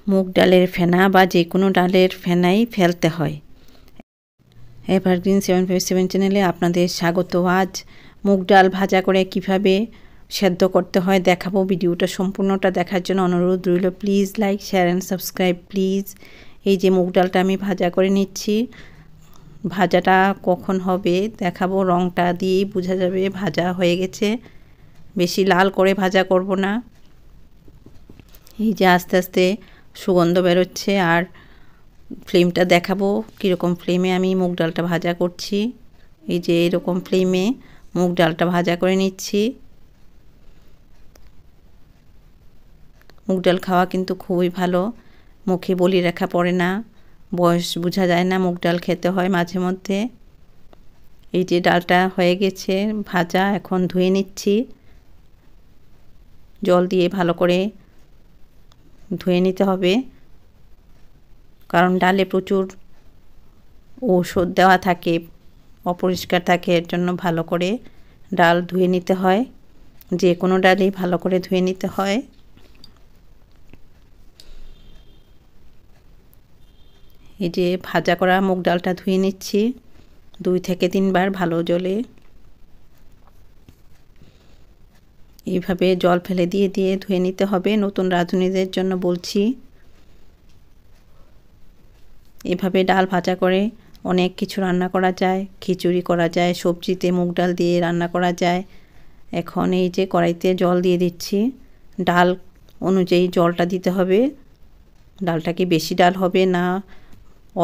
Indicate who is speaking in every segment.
Speaker 1: মুগ ডালের ফেনা বা যে কোনো ডালের ফেনাই ফেলতে হয়। এভারগ্রিন 757 চ্যানেলে আপনাদের স্বাগত। আজ মুগ ডাল ভাজা করে কিভাবে সেদ্ধ করতে হয় দেখাবো। ভিডিওটা সম্পূর্ণটা দেখার জন্য অনুরোধ রইল। Please like, share and subscribe please. এই যে মুগ ডালটা আমি ভাজা করে নিচ্ছি। ভাজাটা কখন হবে দেখাবো, রঙটা দিয়েই বোঝা যাবে ভাজা হয়ে গেছে। বেশি লাল করে ভাজা করব না। এই যে আস্তে আস্তে সুগন্ধ বেরোচ্ছে। আর ফ্লেমটা দেখাবো কীরকম ফ্লেমে আমি মুগ ডালটা ভাজা করছি। এই যে এরকম ফ্লেমে মুগ ডালটা ভাজা করে নিচ্ছি। মুগ ডাল খাওয়া কিন্তু খুবই ভালো, মুখে বলি রেখা পড়ে না, বয়স বোঝা যায় না, মুগ ডাল খেতে হয় মাঝে মধ্যে। এই যে ডালটা হয়ে গেছে ভাজা, এখন ধুয়ে নিচ্ছি। জল দিয়ে ভালো করে ধুয়ে নিতে হবে, কারণ ডালে প্রচুর ঔষধ দেওয়া থাকে, অপরিষ্কার থাকে, এর জন্য ভালো করে ডাল ধুয়ে নিতে হয়। যে কোনো ডালই ভালো করে ধুয়ে নিতে হয়। এই যে ভাজা করা মুগ ডালটা ধুয়ে নিচ্ছি 2 থেকে 3 বার ভালো জলে। এইভাবে জল ফেলে দিয়ে দিয়ে ধুয়ে নিতে হবে, নতুন রাঁধুনিদের জন্য বলছি। এভাবে ডাল ভাজা করে অনেক কিছু রান্না করা যায়, খিচুড়ি করা যায়, সবজিতে মুগ ডাল দিয়ে রান্না করা যায়। এখন এই যে কড়াইতে জল দিয়ে দিচ্ছি, ডাল অনুযায়ী জলটা দিতে হবে। ডালটা কি বেশি ডাল হবে না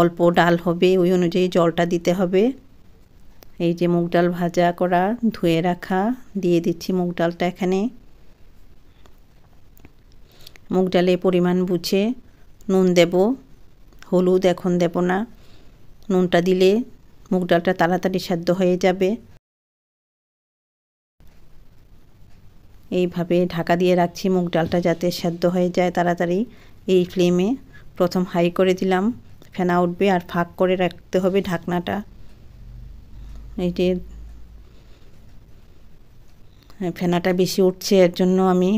Speaker 1: অল্প ডাল হবে ওই অনুযায়ী জলটা দিতে হবে। এই যে মুগ ডাল ভাজা করা ধুয়ে রাখা দিয়ে দিচ্ছি মুগ ডালটা এখানে। মুগ ডালে পরিমাণ বুঝে নুন দেব, হলুদ এখন দেব না। নুনটা দিলে মুগ ডালটা তাড়াতাড়ি সেদ্ধ হয়ে যাবে। এইভাবে ঢাকা দিয়ে রাখছি মুগ ডালটা যাতে সেদ্ধ হয়ে যায় তাড়াতাড়ি। এই ফ্লেমে প্রথম হাই করে দিলাম, ফেনা উঠবে আর ফাঁক করে রাখতে হবে ঢাকনাটা। এই যে ফেনাটা বেশি উঠছে, এর জন্য আমি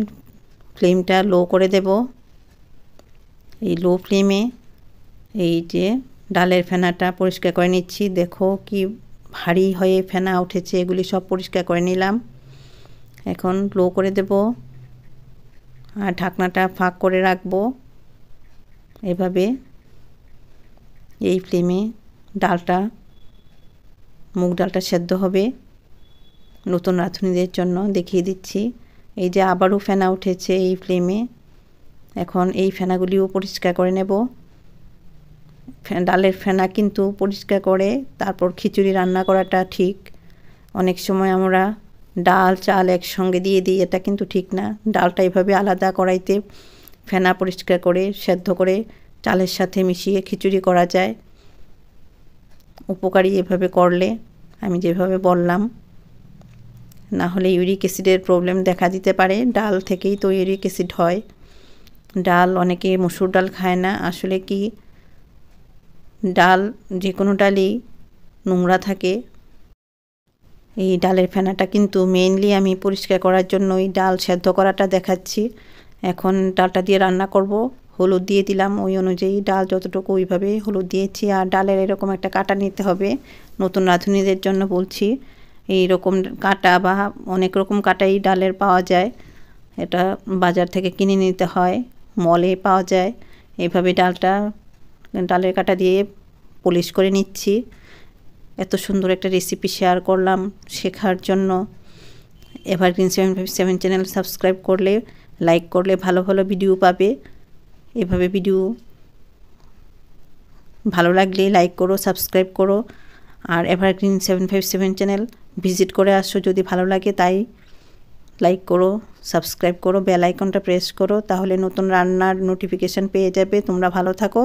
Speaker 1: ফ্লেমটা লো করে দেব। এই লো ফ্লেমে এই যে ডালের ফেনাটা পরিষ্কার করে নিচ্ছি। দেখো কি ভারী হয়ে ফেনা উঠেছে, এগুলি সব পরিষ্কার করে নিলাম। এখন লো করে দেব আর ঢাকনাটা ফাঁক করে রাখবো। এভাবে এই ফ্লেমে ডালটা মুগ ডালটা সেদ্ধ হবে। নতুন রাঁধুনিদের জন্য দেখিয়ে দিচ্ছি। এই যে আবারও ফেনা উঠেছে এই ফ্লেমে। এখন এই ফেনাগুলিও পরিষ্কার করে নেব। ডালের ফেনা কিন্তু পরিষ্কার করে তারপর খিচুড়ি রান্না করাটা ঠিক। অনেক সময় আমরা ডাল চাল একসঙ্গে দিয়ে দিই, এটা কিন্তু ঠিক না। ডালটা এভাবে আলাদা কড়াইতে ফেনা পরিষ্কার করে সেদ্ধ করে চালের সাথে মিশিয়ে খিচুড়ি করা যায়। উপকারী এভাবে করলে, আমি যেভাবে বললাম। না হলে ইউরিক অ্যাসিডের প্রবলেম দেখা দিতে পারে, ডাল থেকেই তো ইউরিক অ্যাসিড হয়। ডাল অনেকে মসুর ডাল খায় না, আসলে কি ডাল যে কোনো ডালই নোংরা থাকে। এই ডালের ফেনাটা কিন্তু মেইনলি আমি পরিষ্কার করার জন্যই ডাল সেদ্ধ করাটা দেখাচ্ছি। এখন ডালটা দিয়ে রান্না করব। হলুদ দিয়ে দিলাম ওই অনুযায়ী, ডাল যতটুকু ওইভাবে হলুদ দিয়েছি। আর ডালের এরকম একটা কাঁটা নিতে হবে, নতুন রাঁধুনিদের জন্য বলছি। এই রকম কাঁটা বা অনেক রকম কাঁটাই ডালের পাওয়া যায়, এটা বাজার থেকে কিনে নিতে হয়, মলে পাওয়া যায়। এইভাবে ডালের কাঁটা দিয়ে পলিশ করে নিচ্ছি। এত সুন্দর একটা রেসিপি শেয়ার করলাম শেখার জন্য। এভারগ্রিন 757 চ্যানেল সাবস্ক্রাইব করলে, লাইক করলে ভালো ভালো ভিডিও পাবে। এভাবে ভিডিও ভালো লাগলে লাইক করো, সাবস্ক্রাইব করো। আর এভারগ্রিন 757 চ্যানেল ভিজিট করে আসো যদি ভালো লাগে, তাই লাইক করো, সাবস্ক্রাইব করো, বেল আইকনটা প্রেস করো, তাহলে নতুন রান্নার নোটিফিকেশান পেয়ে যাবে। তোমরা ভালো থাকো।